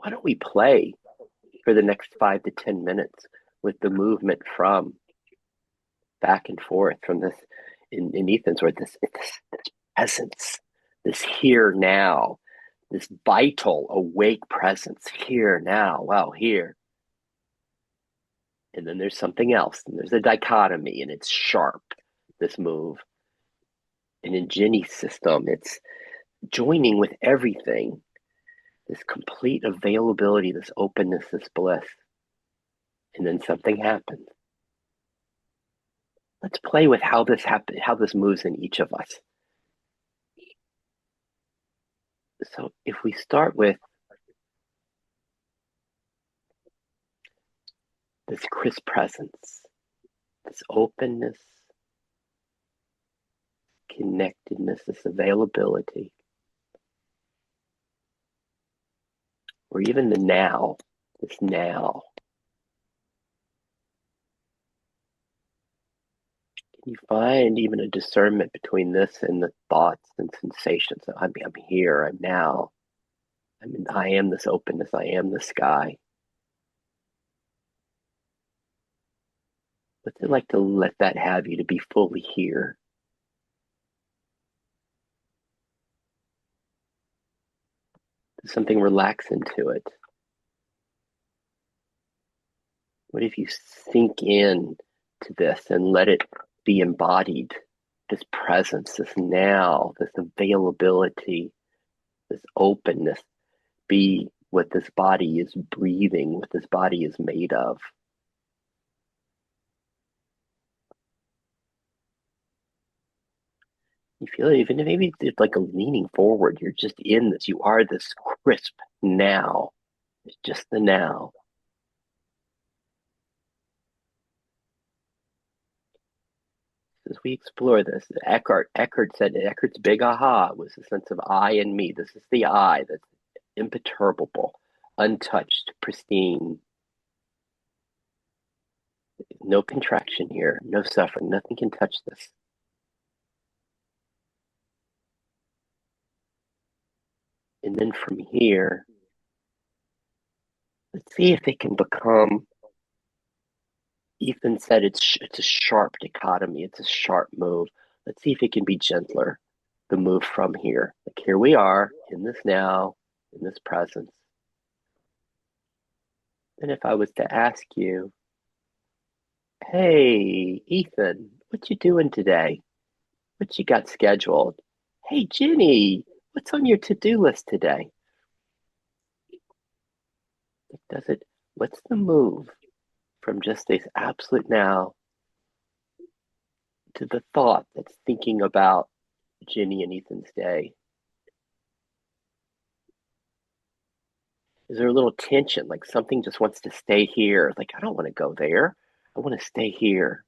why don't we play for the next 5 to 10 minutes with the movement from back and forth from this in Ethan's word, this presence, this here now, this vital awake presence here now, wow, here. And then there's something else, and there's a dichotomy, and it's sharp, this move. And in Jenny's system, it's joining with everything, this complete availability, this openness, this bliss. And then something happens. Let's play with how this happens, how this moves in each of us. So if we start with this crisp presence, this openness, connectedness, this availability, or even the now, this now. Can you find even a discernment between this and the thoughts and sensations? I'm here, I'm now. I am this openness, I am the sky. What's it like to let that have you, to be fully here? Does something relax into it? What if you sink in to this and let it be embodied? This presence, this now, this availability, this openness, be what this body is breathing, what this body is made of. You feel it, even if maybe it's like a leaning forward, you're just in this, you are this crisp now. It's just the now. As we explore this, Eckhart said Eckhart's big aha was the sense of I and me. This is the I that's imperturbable, untouched, pristine. No contraction here, no suffering. Nothing can touch this. And then from here, let's see if it can become. Ethan said it's a sharp dichotomy. It's a sharp move. Let's see if it can be gentler. The move from here, like here we are in this now, in this presence. And if I was to ask you, hey, Ethan, what you doing today? What you got scheduled? Hey, Jenny, what's on your to-do list today? Does it, what's the move from just this absolute now to the thought that's thinking about Jenny and Ethan's day? Is there a little tension, like something just wants to stay here? Like, I don't want to go there. I want to stay here.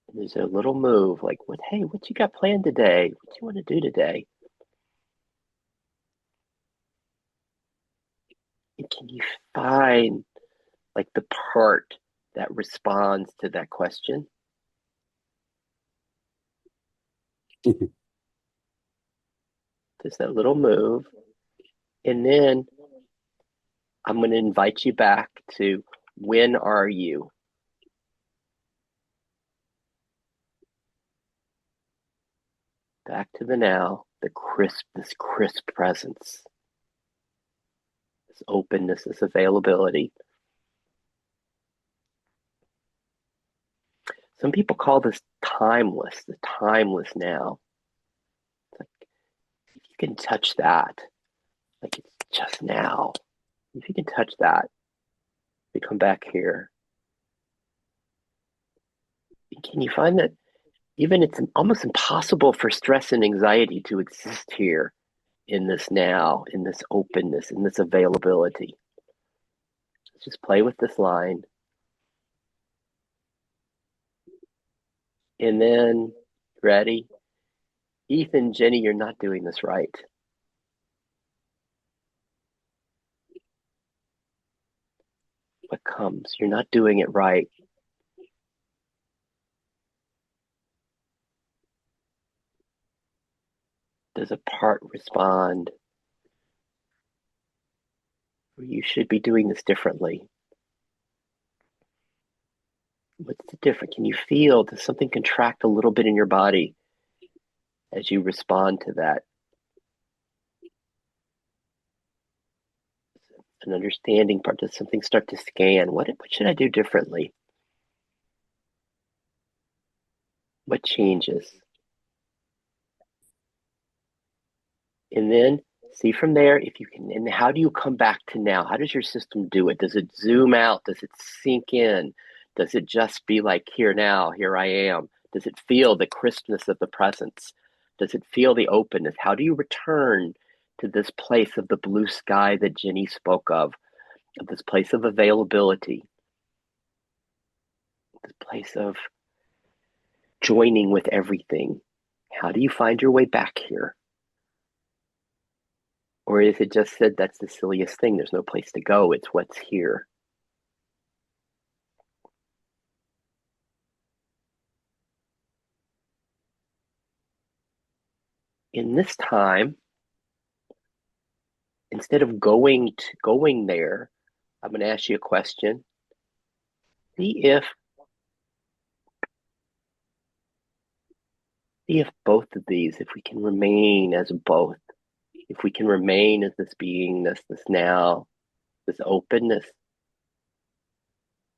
And there's a little move, like, what, hey, what you got planned today? What you want to do today? And can you find like the part that responds to that question? Just that little move. And then I'm going to invite you back to when are you? Back to the now, this crisp presence, this openness, this availability. Some people call this timeless, the timeless now. It's like, if you can touch that, like it's just now. If you can touch that, we come back here. Can you find that even it's almost impossible for stress and anxiety to exist here in this now, in this openness, in this availability? Let's just play with this line. And then, ready? Ethan, Jenny, you're not doing this right. What comes? You're not doing it right. Does a part respond? Or you should be doing this differently. What's the difference? Can you feel, does something contract a little bit in your body as you respond to that? An understanding part, does something start to scan? What should I do differently? What changes? And then see from there if you can, and how do you come back to now? How does your system do it? Does it zoom out? Does it sink in? Does it just be like, here now, here I am? Does it feel the crispness of the presence? Does it feel the openness? How do you return to this place of the blue sky that Jenny spoke of this place of availability, this place of joining with everything? How do you find your way back here? Or is it just said that's the silliest thing? There's no place to go. It's what's here. In this time, instead of going there, I'm going to ask you a question. See if both of these, if we can remain as both, if we can remain as this beingness, this now, this openness.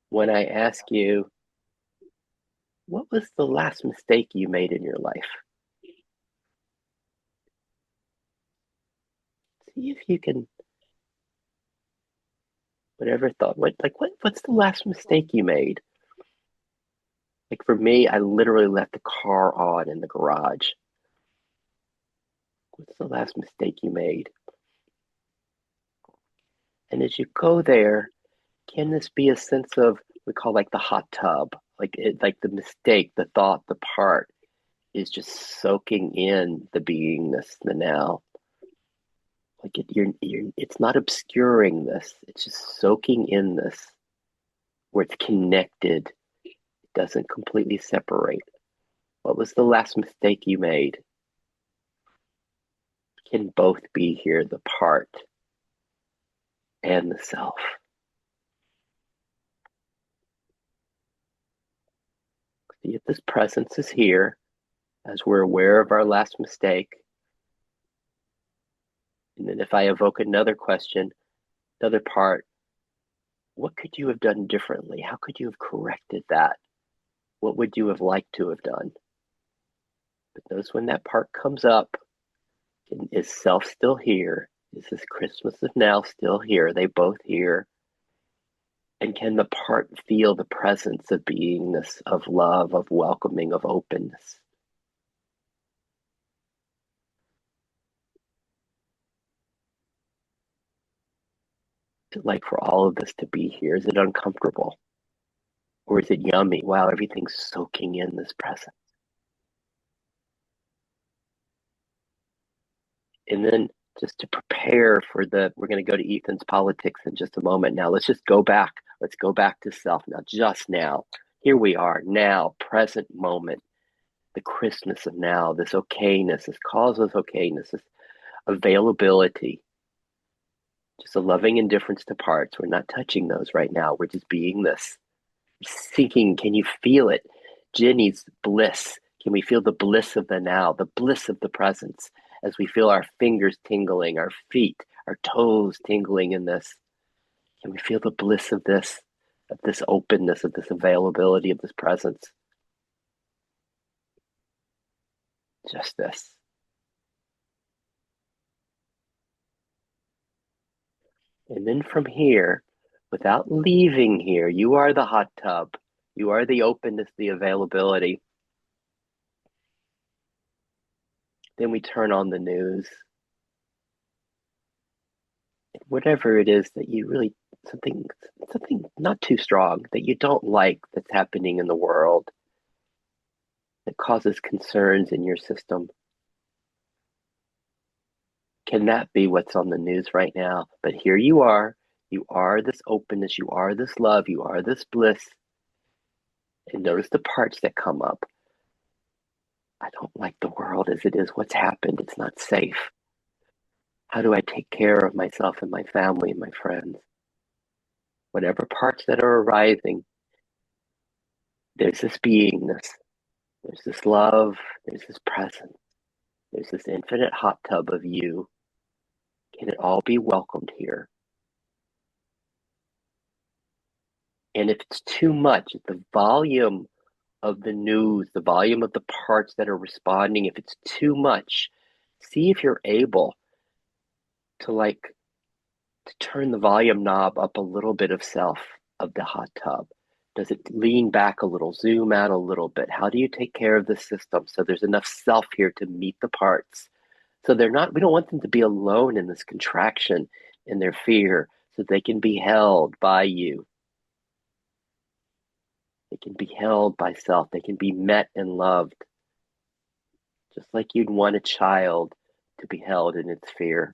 When I ask you, what was the last mistake you made in your life? See if you can, whatever thought, what's the last mistake you made? Like for me, I literally left the car on in the garage. What's the last mistake you made? And as you go there, can this be a sense of, we call like the hot tub, like the mistake, the thought, the part is just soaking in the beingness, the now. It's not obscuring this. It's just soaking in this, where it's connected. It doesn't completely separate. What was the last mistake you made? Can both be here, the part and the self. See if this presence is here as we're aware of our last mistake. And then if I evoke another question, another part, what could you have done differently? How could you have corrected that? What would you have liked to have done? But notice when that part comes up, is self still here? Is this Christmas of now still here? Are they both here? And can the part feel the presence of beingness, of love, of welcoming, of openness? Like for all of this to be here, is it uncomfortable? Or is it yummy? Wow, everything's soaking in this presence. And then just to prepare for we're going to go to Ethan's politics in just a moment. Now, let's just go back. Let's go back to self now, just now. Here we are now, present moment, the Christmas of now, this okayness, this causeless okayness, this availability, just a loving indifference to parts. We're not touching those right now. We're just being this. Sinking, can you feel it? Jenny's bliss. Can we feel the bliss of the now, the bliss of the presence as we feel our fingers tingling, our feet, our toes tingling in this? Can we feel the bliss of this openness, of this availability, of this presence? Just this. And then from here, without leaving here, you are the hot tub. You are the openness, the availability. Then we turn on the news. Whatever it is that you really, something not too strong that you don't like that's happening in the world that causes concerns in your system. Can that be what's on the news right now? But here you are this openness, you are this love, you are this bliss. And notice the parts that come up. I don't like the world as it is. What's happened? It's not safe. How do I take care of myself and my family and my friends? Whatever parts that are arising, there's this beingness, there's this love, there's this presence, there's this infinite hot tub of you. Can it all be welcomed here? And if it's too much, if the volume of the news, the volume of the parts that are responding, if it's too much, see if you're able to to turn the volume knob up a little bit of self of the hot tub. Does it lean back a little, zoom out a little bit? How do you take care of the system so there's enough self here to meet the parts? So they're not, we don't want them to be alone in this contraction, in their fear, so they can be held by you. They can be held by self. They can be met and loved, just like you'd want a child to be held in its fear.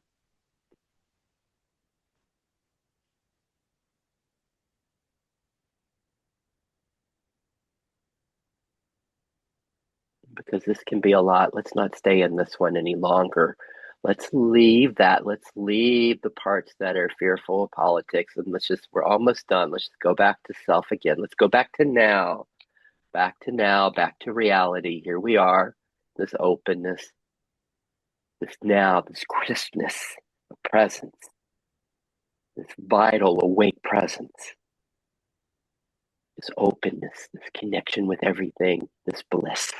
Because this can be a lot. Let's not stay in this one any longer. Let's leave that. Let's leave the parts that are fearful of politics, and we're almost done. Let's just go back to self again. Let's go back to now, back to reality. Here we are, this openness, this now, this crispness of presence, this vital, awake presence, this openness, this connection with everything, this bliss.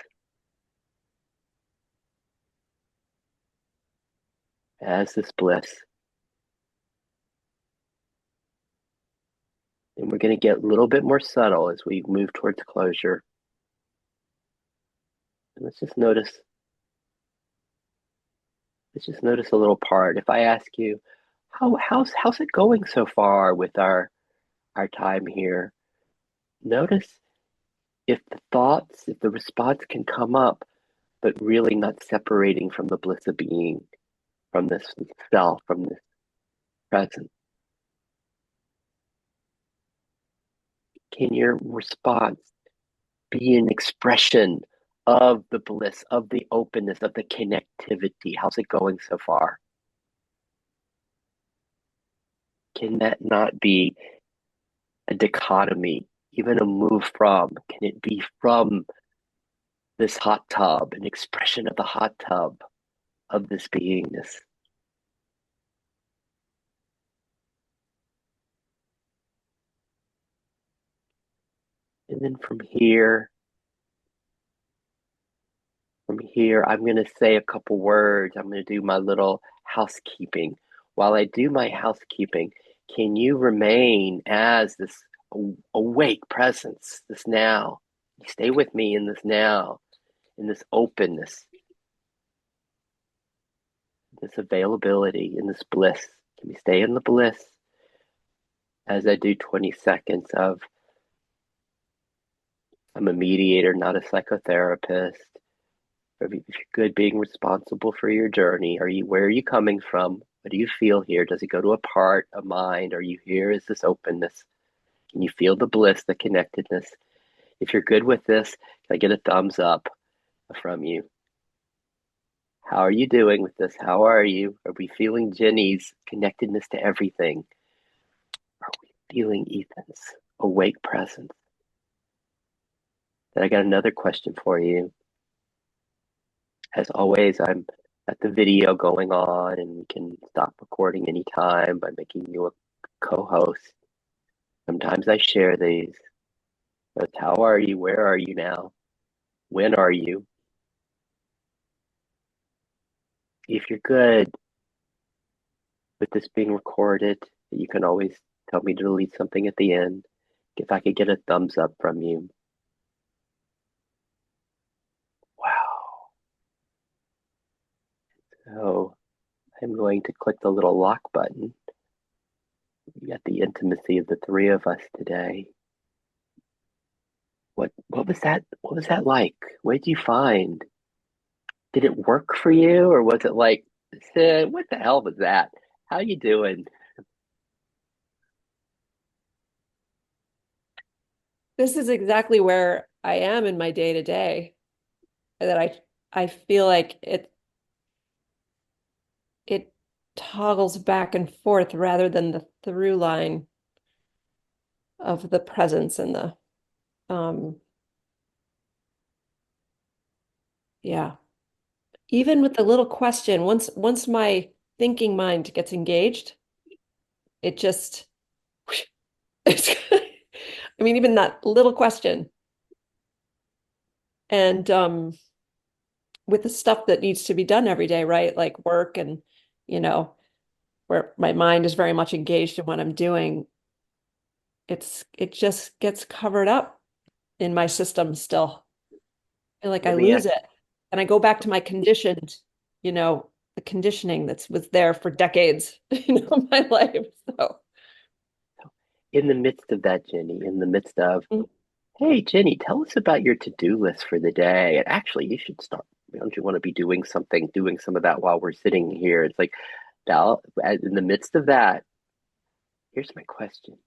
As this bliss, and we're going to get a little bit more subtle as we move towards closure. And let's just notice a little part. If I ask you, how's it going so far with our time here? Notice if the thoughts, if the response can come up, but really not separating from the bliss of being, from this self, from this presence. Can your response be an expression of the bliss, of the openness, of the connectivity? How's it going so far? Can that not be a dichotomy, even a move from? Can it be from this hot tub, an expression of the hot tub of this beingness? And then from here, I'm going to say a couple words. I'm going to do my little housekeeping. While I do my housekeeping, can you remain as this awake presence, this now? Stay with me in this now, in this openness, this availability, in this bliss. Can we stay in the bliss as I do 20 seconds of I'm a mediator, not a psychotherapist. If you're good being responsible for your journey, where are you coming from? What do you feel here? Does it go to a part, a mind? Are you here? Is this openness? Can you feel the bliss, the connectedness? If you're good with this, can I get a thumbs up from you? How are you doing with this? How are you? Are we feeling Jenny's connectedness to everything? Are we feeling Ethan's awake presence? Then I got another question for you. As always, I'm at the video going on, and we can stop recording anytime by making you a co-host. Sometimes I share these. But how are you? Where are you now? When are you? If you're good with this being recorded, you can always tell me to delete something at the end. If I could get a thumbs up from you. Wow. So I'm going to click the little lock button. We got the intimacy of the three of us today. What was that? What was that like? What did you find? Did it work for you, or was it like, Sid, what the hell was that? How you doing? This is exactly where I am in my day to day. That I feel like it toggles back and forth rather than the through line of the presence and the um yeah. Even with the little question, once my thinking mind gets engaged, it just it's I mean, even that little question. And with the stuff that needs to be done every day, right? Like work and, you know, where my mind is very much engaged in what I'm doing, it just gets covered up in my system still. I feel like I Let me lose ask, it. And I go back to my conditioned, the conditioning that's was there for decades, my life. So in the midst of that, Jenny, in the midst of, hey, Jenny, tell us about your to-do list for the day. And actually, you should start. Don't you want to be doing some of that while we're sitting here? It's like, now, in the midst of that, here's my question.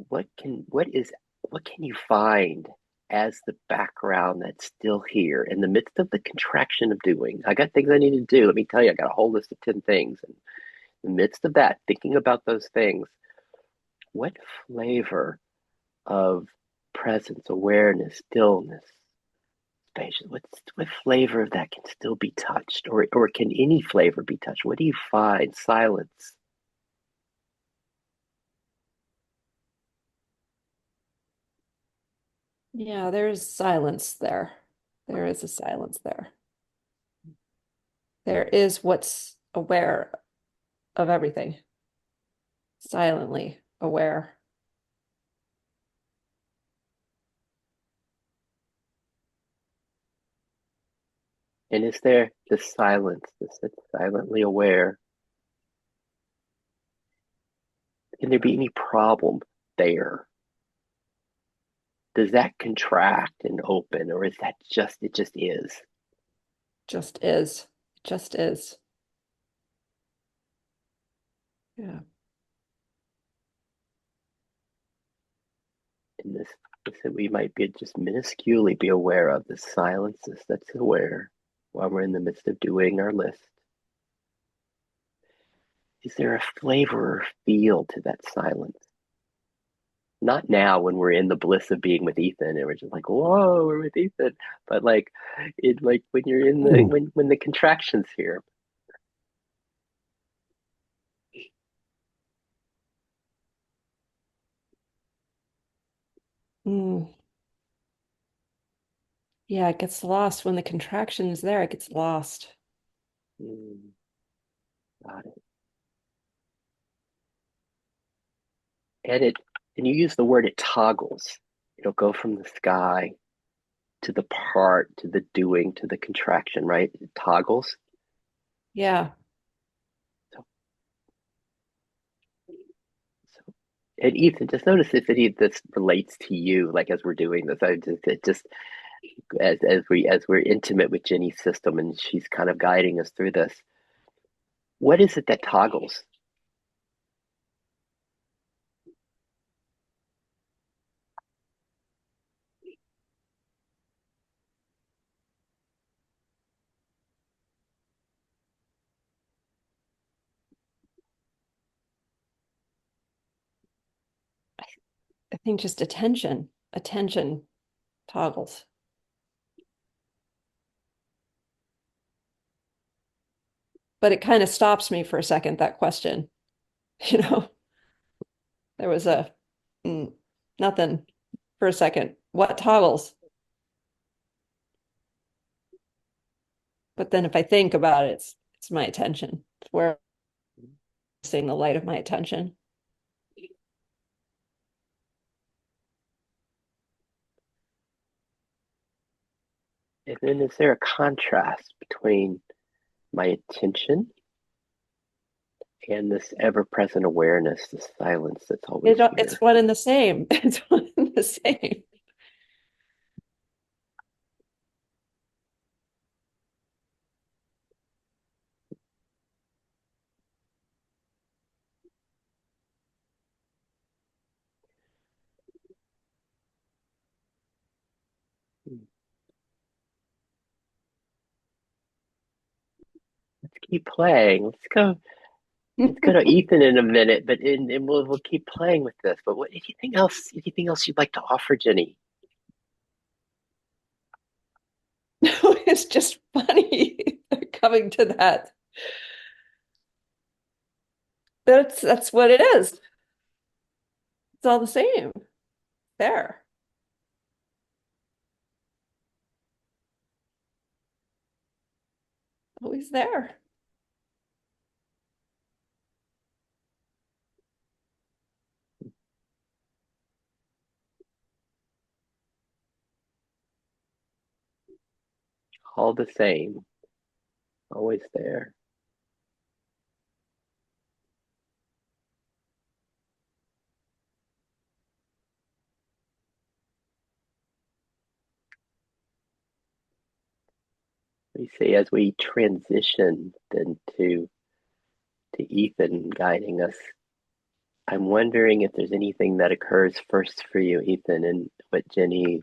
What can, what is, what can you find as the background that's still here in the midst of the contraction of doing? I got things I need to do. Let me tell you, I got a whole list of 10 things. And in the midst of that, thinking about those things, what flavor of presence, awareness, stillness, spacious, what flavor of that can still be touched? Or can any flavor be touched? What do you find? Silence. yeah, there's silence there. There is a silence there. There is what's aware of everything, silently aware. And is there this silence, this silently aware? Can there be any problem there? Does that contract and open, or is that just, it just is? Just is. Just is. Yeah. In this that we might be just minusculely be aware of the silences that's aware while we're in the midst of doing our list. Is there a flavor or feel to that silence? Not now when we're in the bliss of being with Ethan and we're just like, whoa, we're with Ethan. But like when you're in the when the contractions here. Mm. Yeah, it gets lost when the contraction is there. It gets lost. Mm, got it. And it and you use the word it toggles. It'll go from the sky to the part, to the doing, to the contraction, right? It toggles. Yeah. So, so and Ethan, just notice if any of this relates to you, like as we're doing this. I just it just as we're intimate with Jenny's system and she's kind of guiding us through this. What is it that toggles? I think just attention toggles. But it kind of stops me for a second, that question. You know, there was a mm, nothing for a second. What toggles? But then if I think about it, it's my attention. It's where I'm seeing the light of my attention. And then is there a contrast between my attention and this ever-present awareness, this silence that's always It's here? one and the same. It's one and the same. Let's keep playing. Let's go to Ethan in a minute, but and we'll keep playing with this. But what anything else? Anything else you'd like to offer, Jenny? It's just funny coming to that. That's what it is. It's all the same. There. Always there. All the same, always there. We say as we transition then to Ethan guiding us. I'm wondering if there's anything that occurs first for you, Ethan, and what Jenny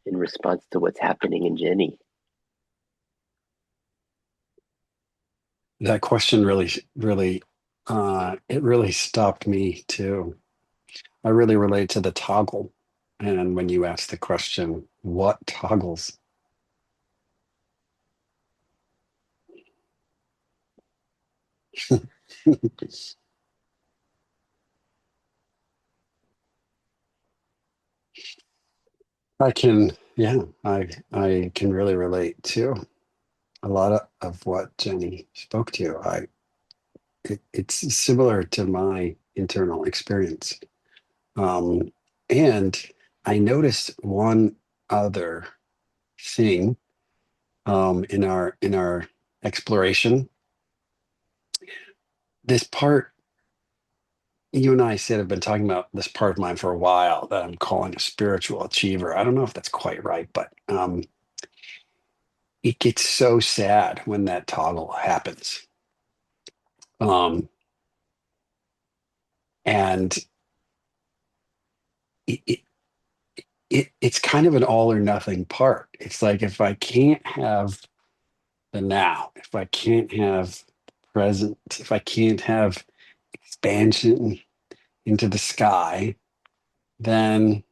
in response to what's happening in Jenny. That question it really stopped me too. I really relate to the toggle. And when you ask the question, what toggles? I can really relate to a lot of what Jenny spoke to. It's similar to my internal experience. Um, and I noticed one other thing in our exploration. This part you and I said have been talking about this part of mine for a while that I'm calling a spiritual achiever. I don't know if that's quite right, but it gets so sad when that toggle happens. Um, and it, it, it's kind of an all or nothing part. It's like if I can't have the now, if I can't have present, if I can't have expansion into the sky, then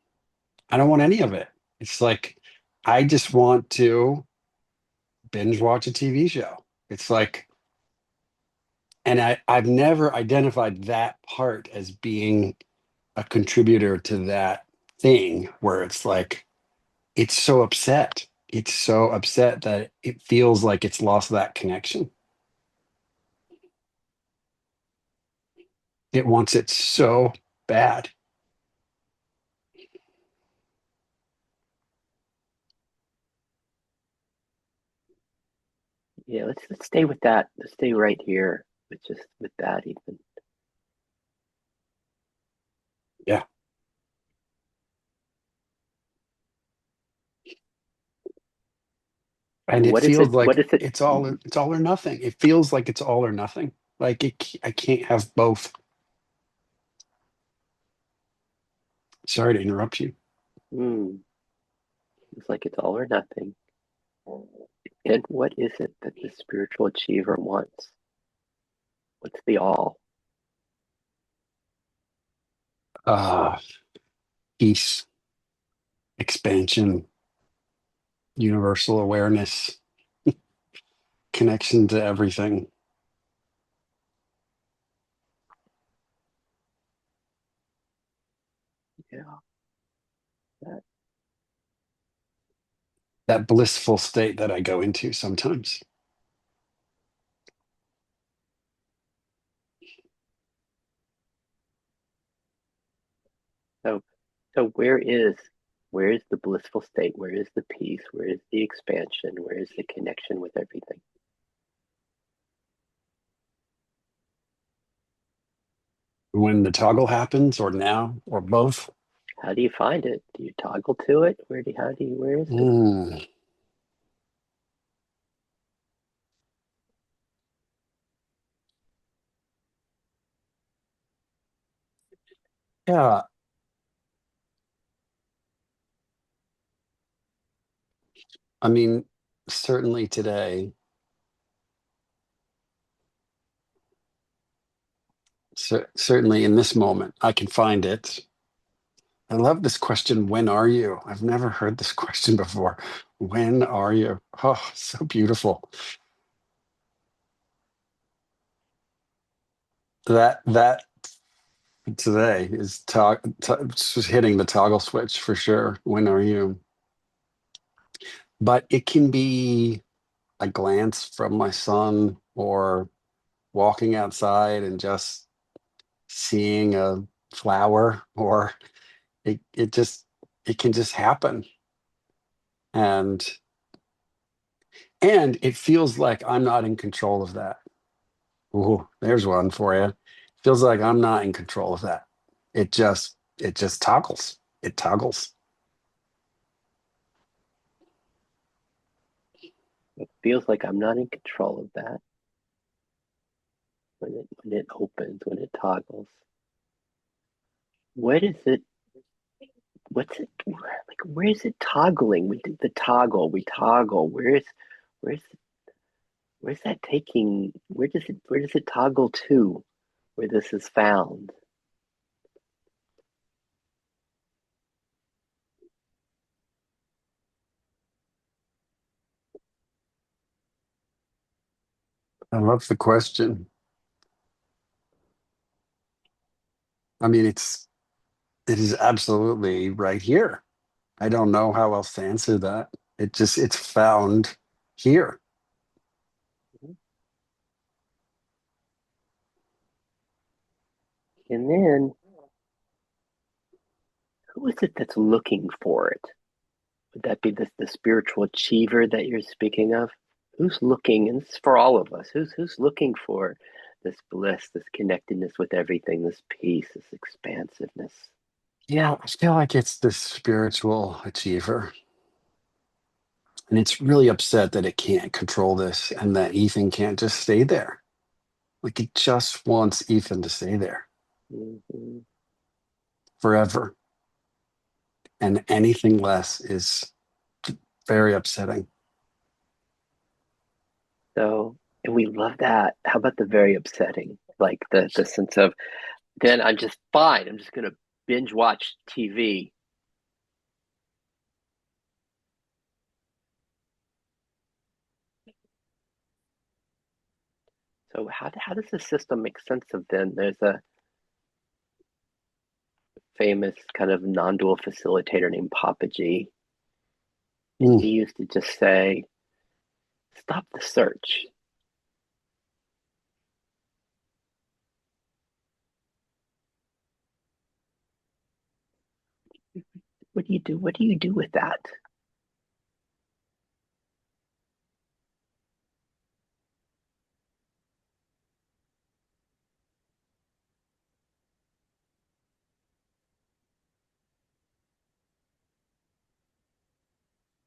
I don't want any of it. It's like I just want to binge watch a TV show. It's like, and I've never identified that part as being a contributor to that thing where it's like, it's so upset. It's so upset that it feels like it's lost that connection. It wants it so bad. Yeah, let's stay with that. Let's stay right here with just with that, Ethan. Yeah. And And it what is feels it? What like is it? it's all or nothing. It feels like it's all or nothing. Like I can't have both. Sorry to interrupt you. Hmm, it's like it's all or nothing. And what is it that the spiritual achiever wants? What's the all? Uh, Peace, expansion, universal awareness, connection to everything. Yeah, that. That blissful state that I go into sometimes. So, so where is the blissful state? Where is the peace? Where is the expansion? Where is the connection with everything? When the toggle happens, or now, or both. How do you find it? Do you toggle to it? Where is it? Mm, yeah, I mean, certainly today, Certainly in this moment, I can find it. I love this question. When are you? I've never heard this question before. When are you? Oh, so beautiful. That today is just hitting the toggle switch for sure. When are you? But it can be a glance from my son or walking outside and just seeing a flower, or it just it can just happen. And it feels like I'm not in control of that. Ooh, there's one for you. Feels like I'm not in control of that. It just toggles. It toggles. It feels like I'm not in control of that when it opens, when it toggles. What is it? What's it like? Where is it toggling? We did the toggle. We toggle. Where's where's that taking? Where does it toggle to? Where this is found? I love the question. I mean, it is absolutely right here. I don't know how else to answer that. It's found here. And then who is it that's looking for it? Would that be the spiritual achiever that you're speaking of? Who's looking, and this is for all of us, who's looking for this bliss, this connectedness with everything, this peace, this expansiveness? Yeah, I feel like it's the spiritual achiever. And it's really upset that it can't control this and that Ethan can't just stay there. Like it just wants Ethan to stay there Mm-hmm. forever. And anything less is very upsetting. So, and we love that. How about the very upsetting? Like the sense of, then I'm just fine. I'm just gonna binge watch TV. So how does the system make sense of then? There's a famous kind of non-dual facilitator named Papa G, and Mm. he used to just say, "Stop the search." What do you do? What do you do with that?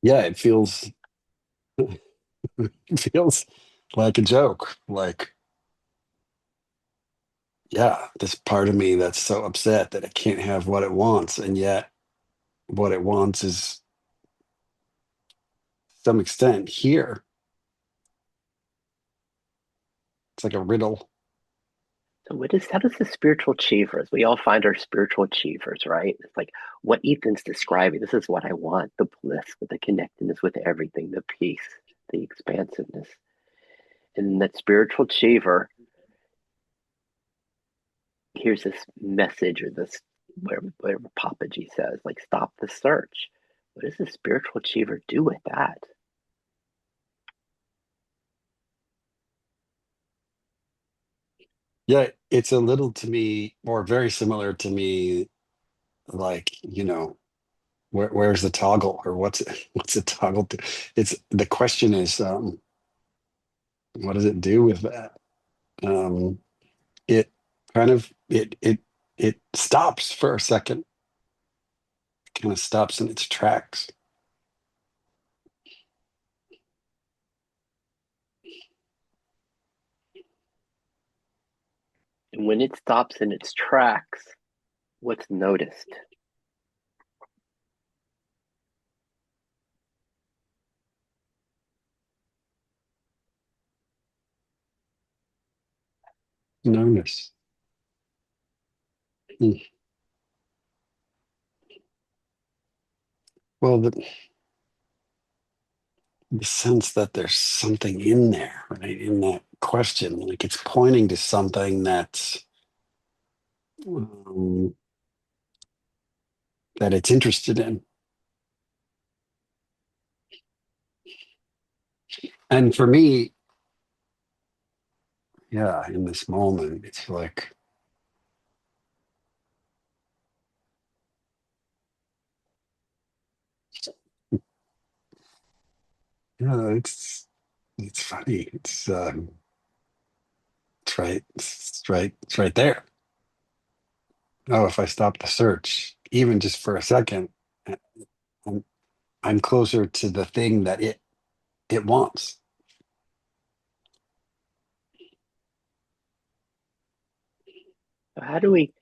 Yeah, it feels like a joke. Like, yeah, this part of me that's so upset that it can't have what it wants. And yet what it wants is to some extent here. It's like a riddle. So how does the spiritual achievers? We all find our spiritual achievers, right? It's like what Ethan's describing. This is what I want: the bliss, with the connectedness with everything, the peace, the expansiveness. And that spiritual achiever here's this message or this whatever Papa G says, like stop the search. What does the spiritual achiever do with that? Yeah, it's a little to me, or very similar to me, like, where's the toggle or what's it toggle to? It's the question is, what does it do with that? Um, it kind of it stops for a second, kind of stops in its tracks. And when it stops in its tracks, what's noticed? Notice. Mm. Well, the sense that there's something in there, right? In that question, like it's pointing to something that's um, that it's interested in. And for me, yeah, in this moment, it's like, yeah, it's funny. It's right there. Oh, if I stop the search, even just for a second, I'm, I'm closer to the thing that it wants. So how do we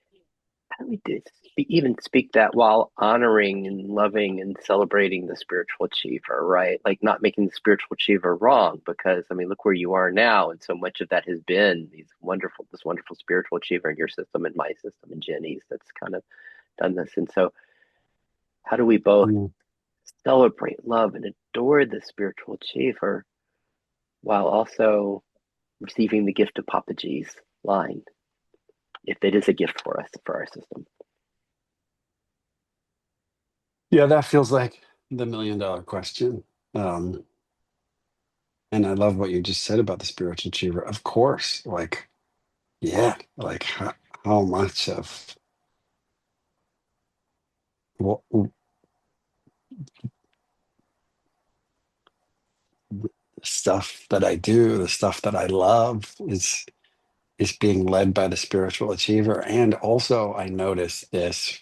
even speak that while honoring and loving and celebrating the spiritual achiever, right? Like not making the spiritual achiever wrong, because I mean, look where you are now, and so much of that has been this wonderful spiritual achiever in your system and my system and Jenny's that's kind of done this. And so, how do we both Mm. celebrate, love, and adore the spiritual achiever while also receiving the gift of Papa G's line, if it is a gift for us for our system? Yeah, that feels like the $1 million question. Um, and I love what you just said about the spiritual achiever. Of course, like, yeah, like how much of what stuff that I do, the stuff that I love is being led by the spiritual achiever. And also I notice this,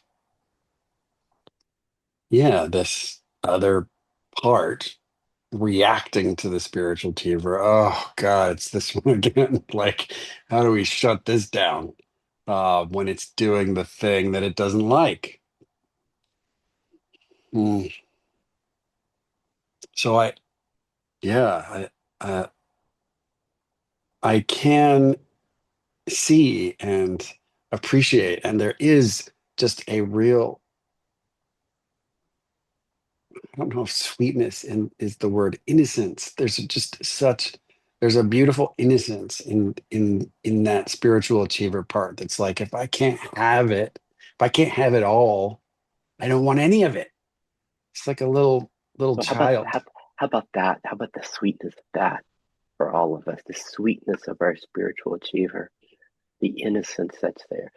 yeah, this other part reacting to the spiritual achiever. Oh God, it's this one again. Like, how do we shut this down when it's doing the thing that it doesn't like? Mm. So yeah, I can see and appreciate, and there is just a real, I don't know if sweetness is the word, innocence. There's a beautiful innocence in that spiritual achiever part that's like, if I can't have it, if I can't have it all, I don't want any of it. It's like a little So how about child. how about that? How about the sweetness of that for all of us? The sweetness of our spiritual achiever, the innocence that's there.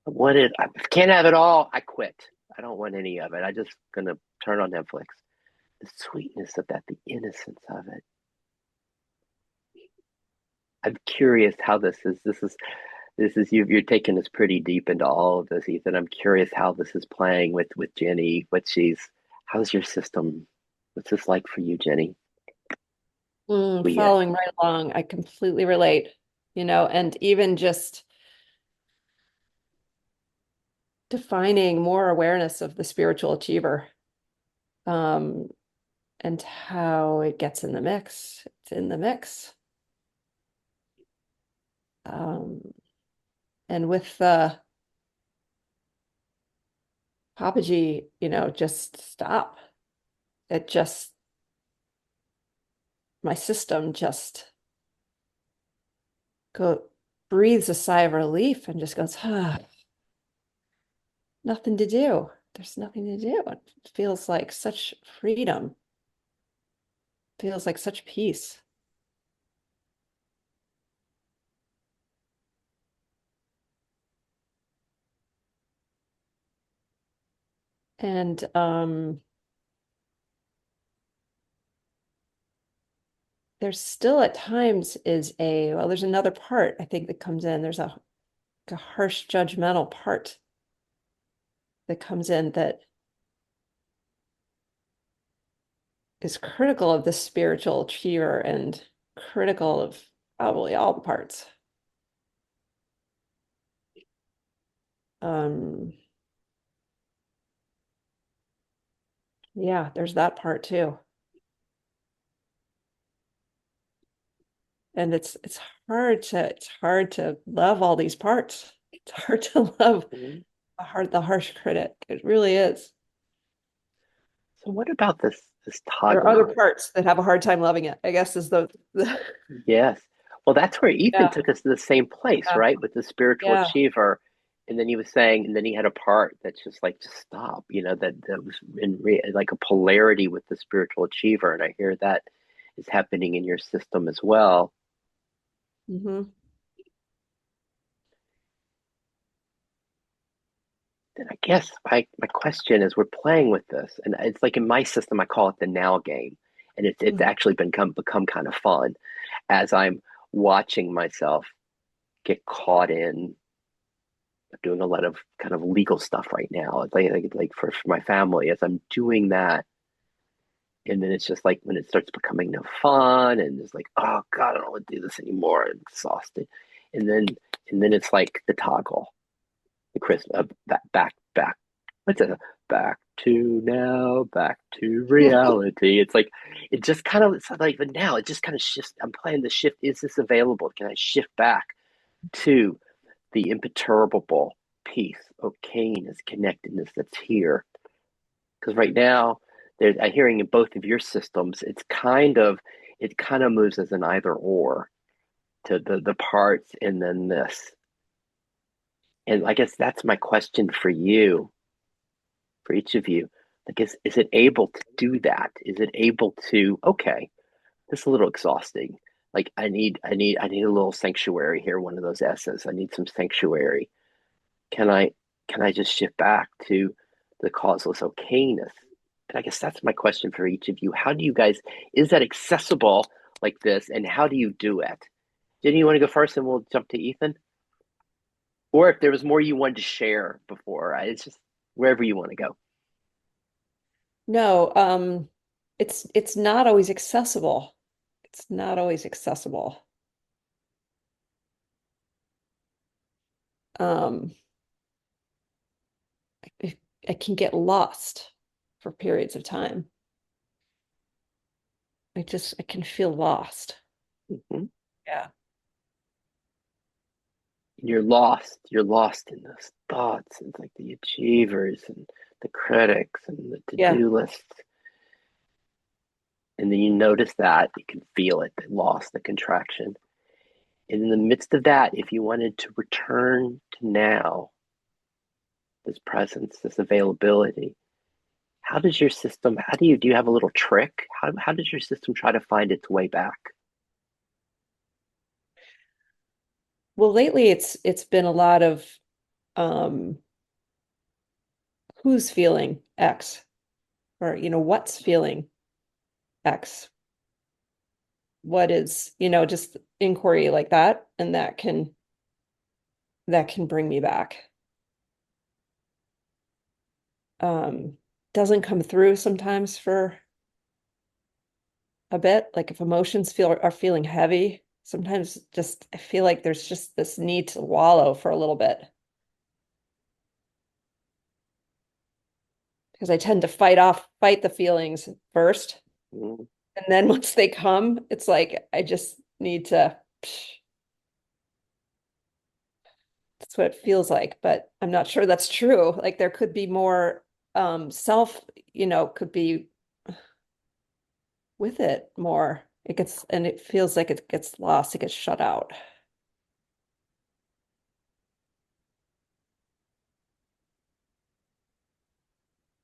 I can't have it all. I quit. I don't want any of it. I just gonna turn on Netflix. The sweetness of that, the innocence of it. I'm curious how this is you're taking us pretty deep into all of this, Ethan. I'm curious how this is playing with Jenny. How's your system? What's this like for you, Jenny? We Following right along, I completely relate, and even just defining more awareness of the spiritual achiever, um, and how it gets in the mix. It's in the mix. Um, and with the Papaji, just stop. It just, my system just go breathes a sigh of relief and just goes, nothing to do. There's nothing to do. It feels like such freedom, feels like such peace. And there's still at times there's another part I think that comes in. There's a harsh judgmental part that comes in that is critical of the spiritual achiever and critical of probably all the parts. Um, yeah, there's that part too. And it's hard to love all these parts. It's hard to love Mhm. the harsh critic. It really is. So what about this There are other toggling? parts that have a hard time loving it, I guess is the Yes. Well, that's where Ethan yeah, took us to the same place, yeah, right? With the spiritual yeah. achiever. And then he was saying, and then he had a part that's just like, just stop, that was like a polarity with the spiritual achiever. And I hear that is happening in your system as well. Hmm. Then I guess my question is we're playing with this, and it's like in my system, I call it the now game. And it's Hmm. actually become kind of fun as I'm watching myself get caught in doing a lot of kind of legal stuff right now. It's like for my family, as I'm doing that, and then it's just like when it starts becoming no fun, and it's like, oh God, I don't want to do this anymore. I'm exhausted, and then it's like the toggle, the Chris back. What's it? Back to now, back to reality. It's like it just kind of it's like but now it just kind of shifts. I'm playing the shift. Is this available? Can I shift back to the imperturbable peace, okayness, connectedness that's here? Because right now, I'm hearing in both of your systems, it kind of moves as an either or to the parts and then this. And I guess that's my question for you, for each of you. Like, is it able to do that? Is it able to, okay, this is a little exhausting. Like I need a little sanctuary here, one of those S's. I need some sanctuary. Can I can I just shift back to the causeless okayness? And I guess that's my question for each of you. How do you guys, is that accessible like this? And how do you do it? Jenny, you want to go first and we'll jump to Ethan? Or if there was more you wanted to share before, it's just wherever you want to go. No, it's not always accessible. It's not always accessible. Um, I, I can get lost for periods of time. I can feel lost. Mhm. Yeah. You're lost. You're lost in those thoughts and like the achievers and the critics and the Yeah. to-do lists. And then you notice that you can feel it, the loss, the contraction. And in the midst of that, if you wanted to return to now, this presence, this availability, do you have a little trick? How does your system try to find its way back? Well, lately it's been a lot of um who's feeling X or what's feeling X. What is, just inquiry like that and that can bring me back. Um doesn't come through sometimes for a bit. Like if emotions are feeling heavy, sometimes just I feel like there's just this need to wallow for a little bit because I tend to fight the feelings first. Mm. And then once they come, it's like I just need to, that's what it feels like, but I'm not sure that's true. Like there could be more self, could be with it more. And it feels like it gets lost, it gets shut out.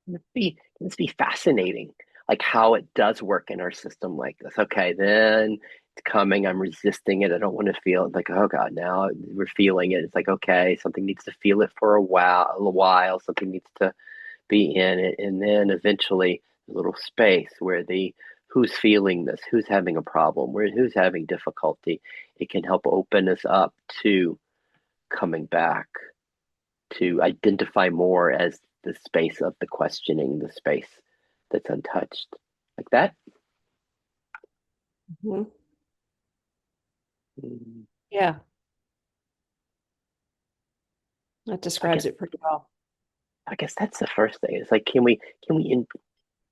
It's be fascinating, like how it does work in our system like this. Okay, then it's coming. I'm resisting it. I don't want to feel it. Like, oh God, now we're feeling it. It's like, okay, something needs to feel it for a while. Something needs to be in it. And then eventually a little space where the who's feeling this, who's having a problem, who's having difficulty, it can help open us up to coming back to identify more as the space of the questioning, the space that's untouched. Like that? Mhm. Mm, Yeah, that I describes guess it pretty well. I guess that's the first thing. It's like can we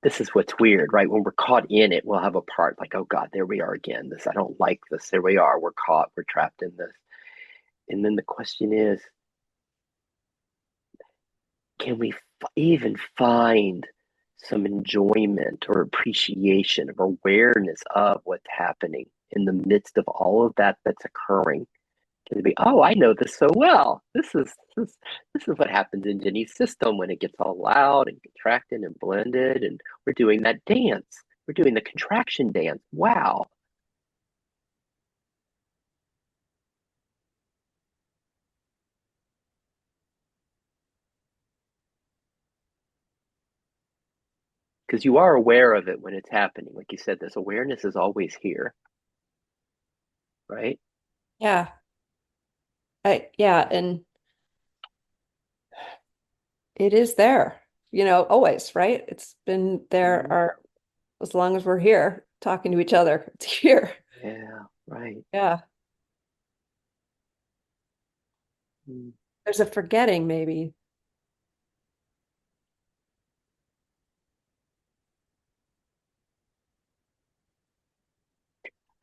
this is what's weird, right? When we're caught in it, we'll have a part like, oh God, there we are again. This I don't like this. There we are. We're caught. We're trapped in this. And then the question is, can we even find some enjoyment or appreciation or awareness of what's happening in the midst of all of that that's occurring? Can it be, oh, I know this so well. This is what happens in Jenny's system when it gets all loud and contracted and blended, and we're doing that dance. We're doing the contraction dance. Wow. Because you are aware of it when it's happening. Like you said, this awareness is always here, right? Yeah. Yeah, and it is there, always, right? It's been there Mhm. as long as we're here talking to each other. It's here. Yeah, right. Yeah. Mm. There's a forgetting maybe.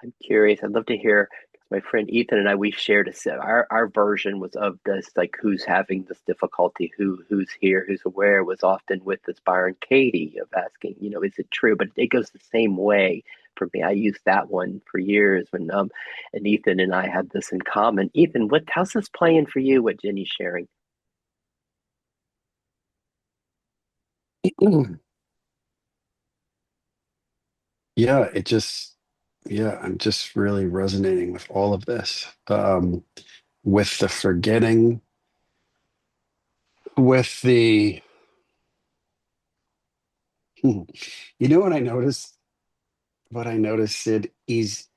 I'm curious. I'd love to hear. My friend Ethan and I, we've shared a set. Our version was of this, like who's having this difficulty, who's here, who's aware, was often with this Byron Katie of asking, is it true? But it goes the same way for me. I used that one for years when and Ethan and I had this in common. Ethan, how's this playing for you? What Jenny's sharing? Yeah, yeah, I'm just really resonating with all of this. With the forgetting, with the, you know what I noticed? What I noticed, Sid, is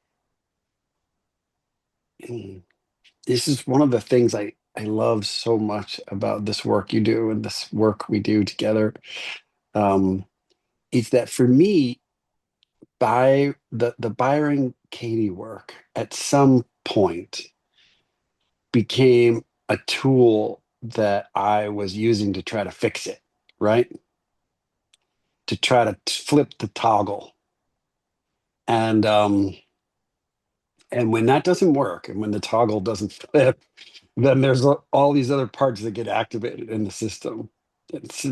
this is one of the things I love so much about this work you do and this work we do together. Um, is that for me, by the Byron Katie work at some point became a tool that I was using to try to fix it, right? To try to flip the toggle. And and when that doesn't work and when the toggle doesn't flip, then there's all these other parts that get activated in the system. It's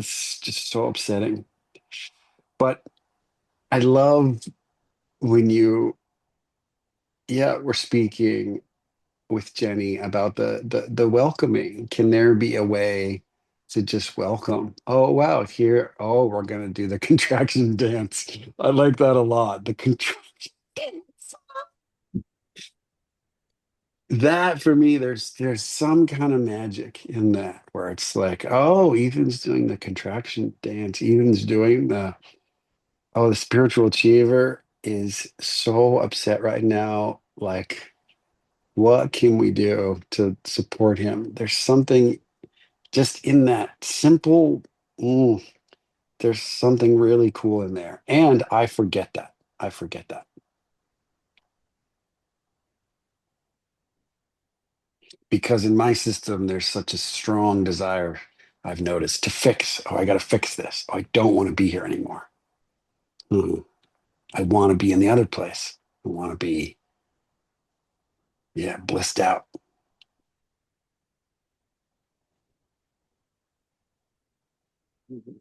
just so upsetting. But I love when yeah, we're speaking with Jenny about the welcoming. Can there be a way to just welcome? Oh wow, here. Oh, we're gonna do the contraction dance. I like that a lot. The contraction dance. That for me, there's some kind of magic in that where it's like, oh, Ethan's doing the contraction dance. Ethan's doing the spiritual achiever is so upset right now. Like, what can we do to support him? There's something just in that simple, mm, there's something really cool in there. And I forget that. I forget that because in my system, there's such a strong desire I've noticed to fix. Oh, I got to fix this. Oh, I don't want to be here anymore. Mm, I want to be in the other place. I want to be, yeah, blissed out. Mhm.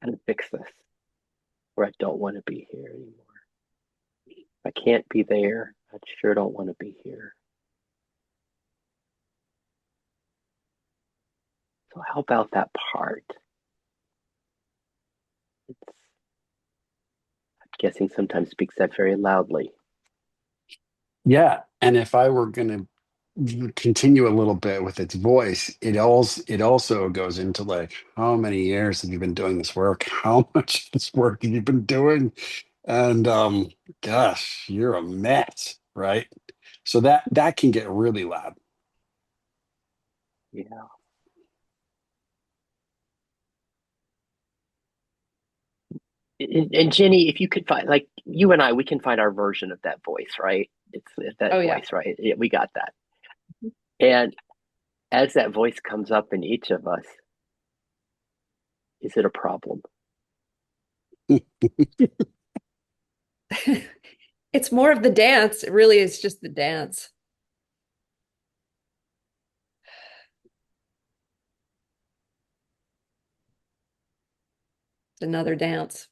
How to fix this? Or I don't want to be here anymore. I can't be there. I sure don't want to be here. So how about that part? It's I'm guessing sometimes speaks that very loudly. Yeah. And if I were going to continue a little bit with its voice, it also goes into like, how many years have you been doing this work? How much of this work have you been doing? And gosh, you're a mess, right? So that can get really loud. Yeah. And Jenny, if you could find, like you and I, we can find our version of that voice, right? It's that Oh yeah. voice, right? Yeah, we got that. And as that voice comes up in each of us, is it a problem? It's more of the dance. It really is just the dance. another dance.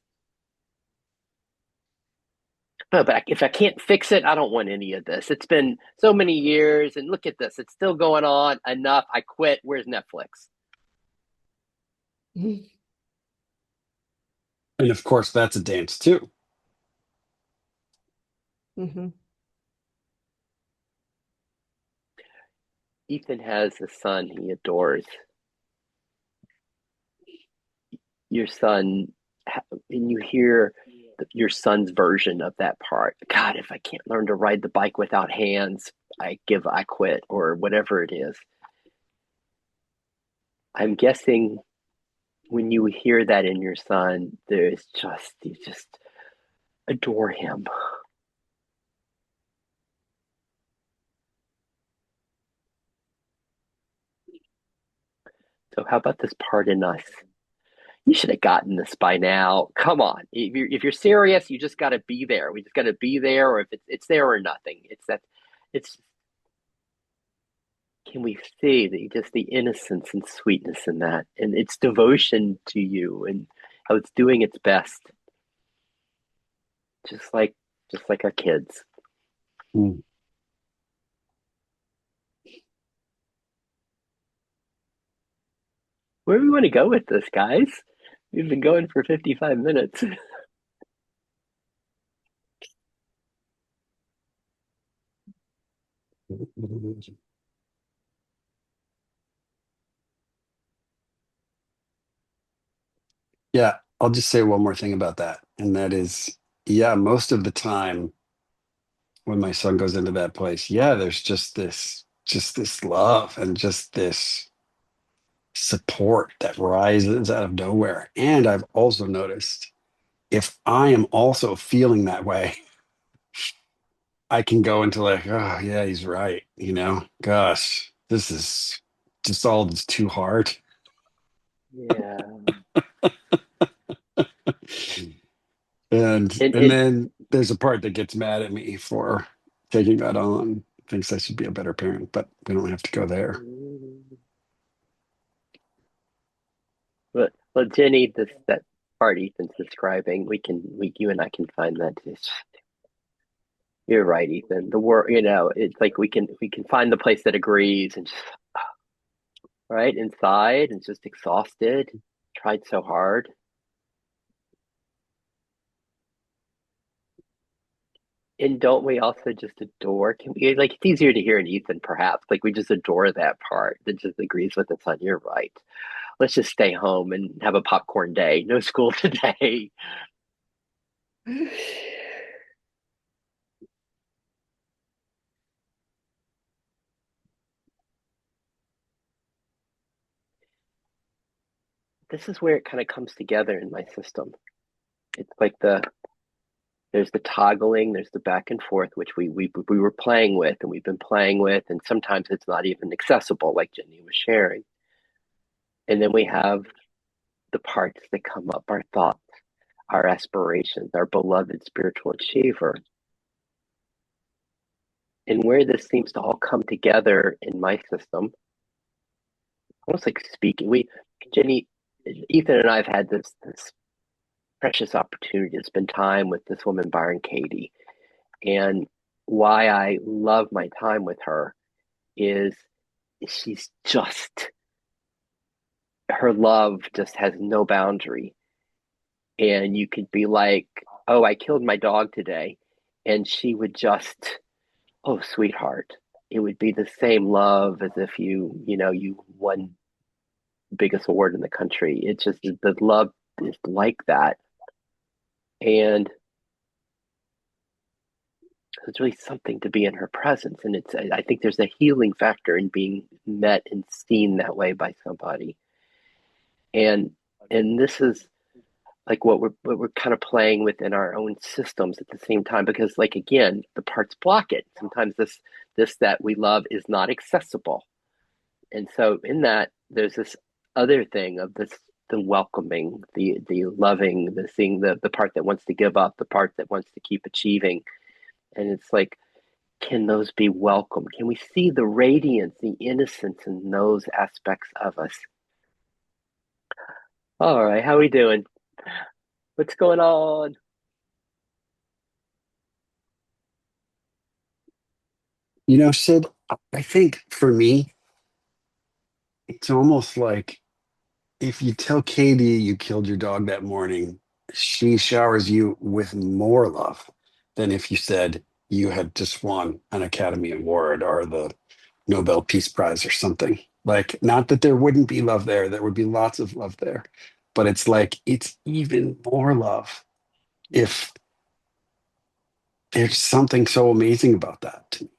Oh, but if I can't fix it, I don't want any of this. It's been so many years, and look at this. It's still going on. Enough. I quit. Where's Netflix? And of course, that's a dance too. Mm-hmm. Ethan has a son he adores. Your son, and you hear your son's version of that part. God, if I can't learn to ride the bike without hands, I quit, or whatever it is. I'm guessing when you hear that in your son, you just adore him. So how about this part in us? You should have gotten this by now. Come on. If you're serious, you just got to be there. We just got to be there, or if it's there or nothing. It's that. It's Can we see just the innocence and sweetness in that, and its devotion to you, and how it's doing its best, just like our kids. Mm. Where do we want to go with this, guys? We've been going for 55 minutes. Yeah, I'll just say one more thing about that. And that is, yeah, most of the time when my son goes into that place, yeah, there's just this love and just this support that rises out of nowhere. And I've also noticed if I am also feeling that way, I can go into like, oh yeah, he's right. Gosh, this is just all just too hard. Yeah. And And then there's a part that gets mad at me for taking that on, thinks I should be a better parent, but we don't have to go there. but Jenny, that part Ethan's describing, you and I can find that. You're right, Ethan. The word, it's like we can find the place that agrees, and just right inside, and just exhausted, tried so hard. And don't we also just adore? Can we, like, it's easier to hear in Ethan, perhaps. Like, we just adore that part that just agrees with us on, you're right. Let's just stay home and have a popcorn day. No school today. This is where it kind of comes together in my system. It's like there's the toggling, there's the back and forth, which we were playing with, and we've been playing with, and sometimes it's not even accessible, like Jenny was sharing. And then we have the parts that come up, our thoughts, our aspirations, our beloved spiritual achiever. And where this seems to all come together in my system, almost like speaking, Jenny, Ethan and I have had this precious opportunity to spend time with this woman, Byron Katie. And why I love my time with her is she's just, her love just has no boundary. And you could be like, oh, I killed my dog today. And she would just, oh, sweetheart. It would be the same love as if you won the biggest award in the country. It's just the love is like that. And it's really something to be in her presence. And I think there's a healing factor in being met and seen that way by somebody. And this is like what we're kind of playing within our own systems at the same time, because, like, again, the parts block it. Sometimes this that we love is not accessible. And so in that, there's this other thing of this, the welcoming, the loving, the seeing, the part that wants to give up, the part that wants to keep achieving. And it's like, can those be welcome? Can we see the radiance, the innocence in those aspects of us? All right, how are we doing? What's going on? Sid, I think for me, it's almost like if you tell Katie you killed your dog that morning, she showers you with more love than if you said you had just won an Academy Award or the Nobel Peace Prize or something. Like, not that there wouldn't be love there, there would be lots of love there, but it's like it's even more love if there's something so amazing about that to me.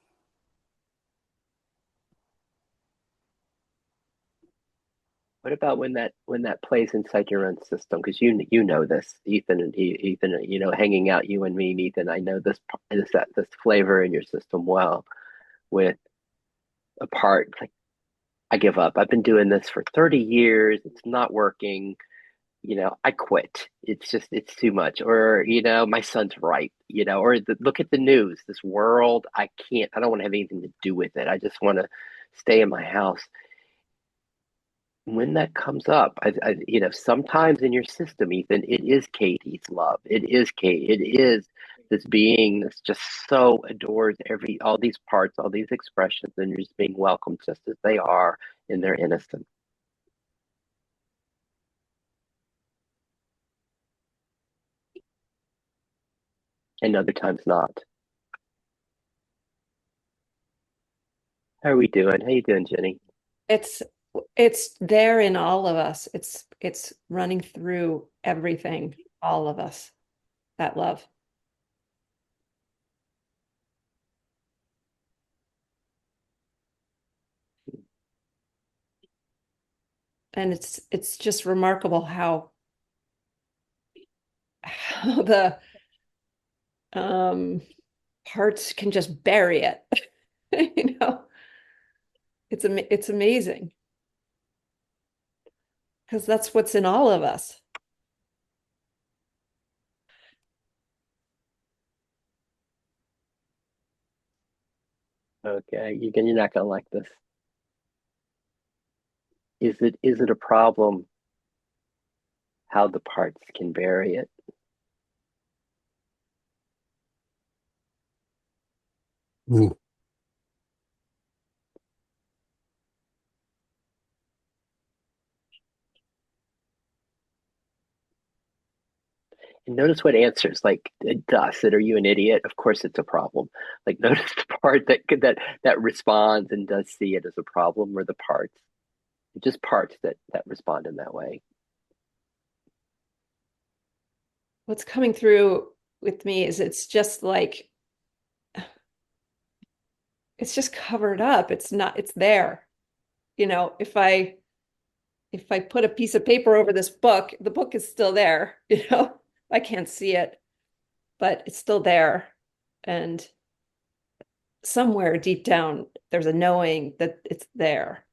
What about when that plays inside your own system? Because you know this, Ethan and Ethan, hanging out you and me, and Ethan. I know this flavor in your system well. With a part like I give up. I've been doing this for 30 years. It's not working. I quit. It's too much. Or my son's right. Or look at the news. This world, I can't. I don't want to have anything to do with it. I just want to stay in my house when that comes up, sometimes in your system, Ethan, it is Katie's love. It is Kate. It is this being that's just so adores all these parts, all these expressions, and you're just being welcomed just as they are in their innocence. And other times not. How are we doing? How you doing, Jenny? It's it's there in all of us. It's running through everything, all of us, that love. And it's just remarkable how the um parts can just bury it. You know, it's amazing because that's what's in all of us. Okay, you're not gonna like this. Is it a problem how the parts can bury it? Mm. And notice what answers like Dust. Are you an idiot? Of course, it's a problem. Like notice the part that responds and does see it as a problem, or the parts, just parts that respond in that way. What's coming through with me is it's just covered up. It's not, it's there. If I put a piece of paper over this book, the book is still there, I can't see it, but it's still there. And somewhere deep down, there's a knowing that it's there.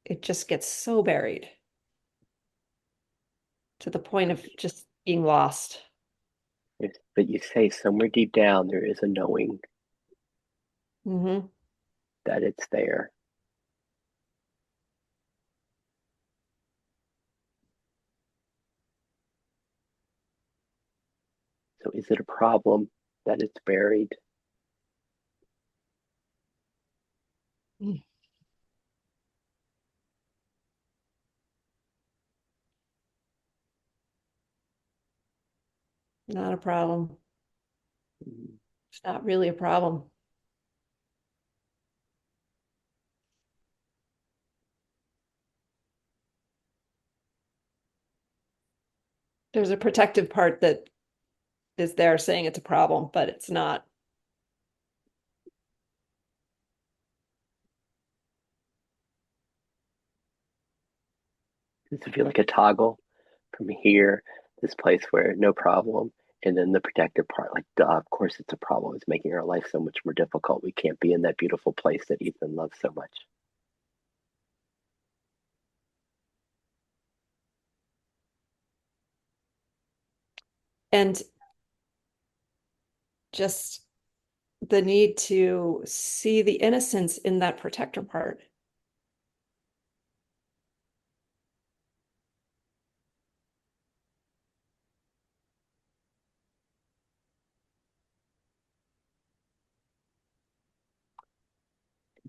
It just gets so buried to the point of just being lost. But you say somewhere deep down there is a knowing Hmm. that it's there. So is it a problem that it's buried? Not a problem. Mm. It's not really a problem. There's a protective part that is there saying it's a problem, but it's not. Does it feel like a toggle from here, this place where no problem, and then the protective part, like, duh, of course it's a problem. It's making our life so much more difficult. We can't be in that beautiful place that Ethan loves so much. And just the need to see the innocence in that protector part.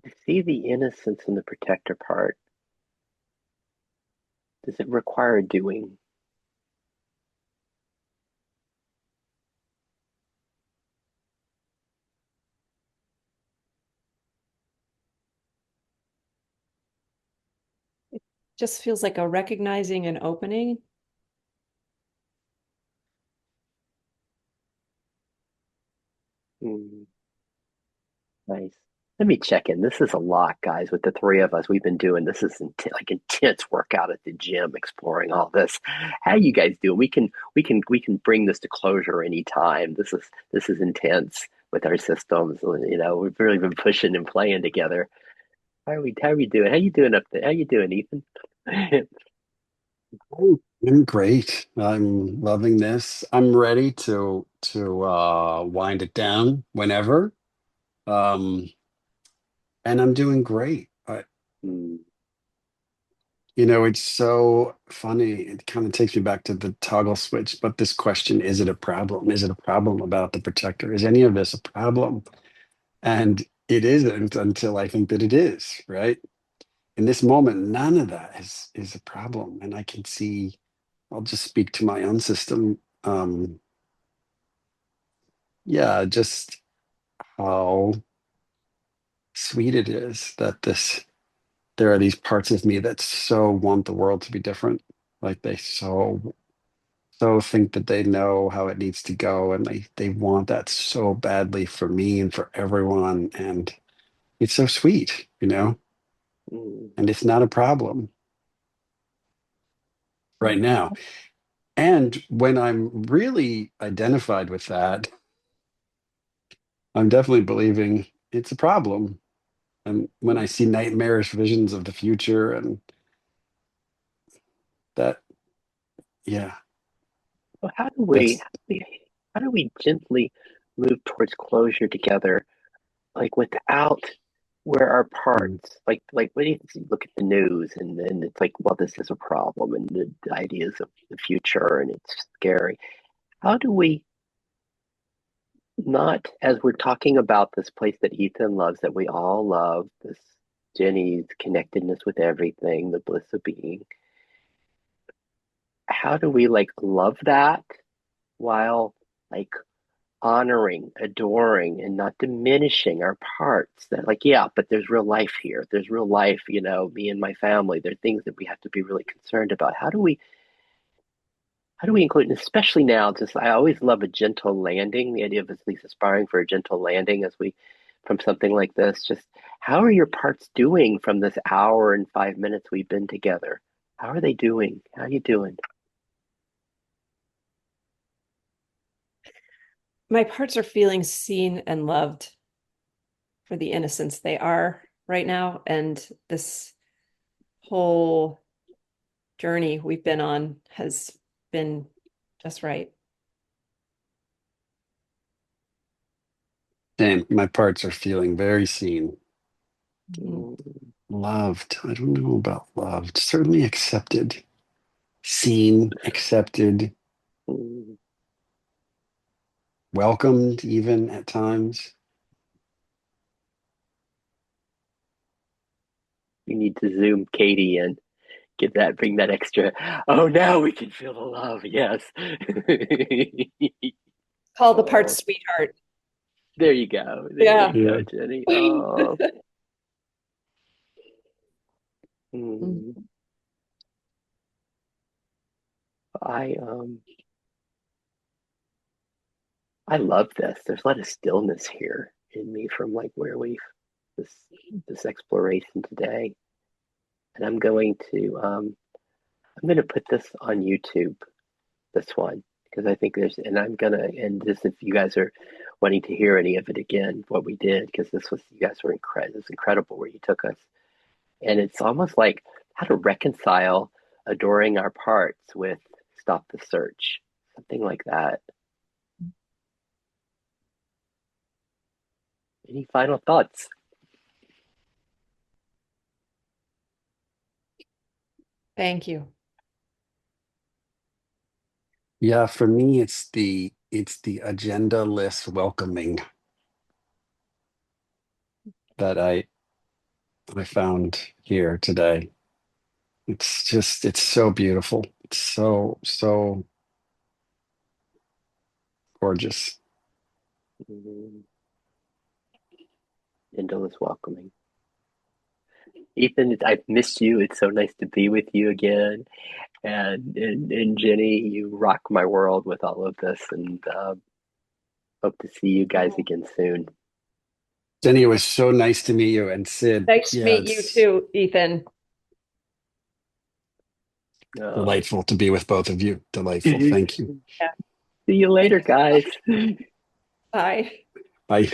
to see the innocence in the protector part, does it require doing? Just feels like a recognizing and opening. Hmm, nice. Let me check in. This is a lot, guys. With the three of us, we've been doing this is like intense workout at the gym, exploring all this. How you guys do? We can bring this to closure anytime. This is intense with our systems. You know, we've really been pushing and playing together. How are we doing? How you doing up there? How you doing, Ethan? Oh, I'm great. I'm loving this. I'm ready to wind it down whenever. Um, and I'm doing great. Hmm, It's so funny. It kind of takes me back to the toggle switch, but this question, is it a problem? Is it a problem about the protector? Is any of this a problem? And it isn't until I think that it is, right? In this moment, none of that is a problem. And I can see, I'll just speak to my own system. Yeah, just how sweet it is that there are these parts of me that so want the world to be different. Like they so think that they know how it needs to go, and they want that so badly for me and for everyone. And it's so sweet. hmm, And it's not a problem right now. And when I'm really identified with that, I'm definitely believing it's a problem. And when I hmm. see nightmarish visions of the future and that, yeah, Well, how do we, that's how do we gently move towards closure together, like without where our mm, parts, like when you look at the news and it's like, well, this is a problem and the ideas of the future and it's scary. How do we not, as we're talking about this place that Ethan loves, that we all love, this Jenny's connectedness with everything, the bliss of being, how do we like love that while like honoring, adoring, and not diminishing our parts? That, like, yeah, but there's real life here. There's real life, me and my family. There are things that we have to be really concerned about. How do we include, and especially now, just I always love a gentle landing, the idea of at least aspiring for a gentle landing as we from something like this. Just how are your parts doing from this hour and 5 minutes we've been together? How are they doing? How are you doing? My parts are feeling seen and loved for the innocence they are right now. And this whole journey we've been on has been just right. same. My parts are feeling very seen, Mhm. Mm, loved. I don't know about loved, certainly accepted, seen, accepted, mm. welcomed, even at times. You need to zoom Katie in. Bring that extra. Oh, now we can feel the love. Yes. Call the Oh, parts sweetheart. there you go. There Yeah. you go, Yeah. Jenny. Oh, Mm. mm. I I love this. There's a lot of stillness here in me from like where we've this this exploration today, and I'm going to put this on YouTube. This one, because I think and I'm gonna end this if you guys are wanting to hear any of it again, what we did, because you guys were incredible. It's incredible where you took us, and it's almost like how to reconcile adoring our parts with stop the search, something like that. Any final thoughts? Thank you. Yeah, for me it's the agenda-less welcoming that I found here today. It's so beautiful. It's so gorgeous. Mm, Endless welcoming. Ethan, I've missed you. It's so nice to be with you again. And Jenny, you rock my world with all of this, and hope to see you guys again soon. Jenny, it was so nice to meet you. And Sid, Nice to yeah, meet you it's too, Ethan. Uh, delightful to be with both of you. Delightful. Thank you. Yeah. see you later, guys. Bye. Bye.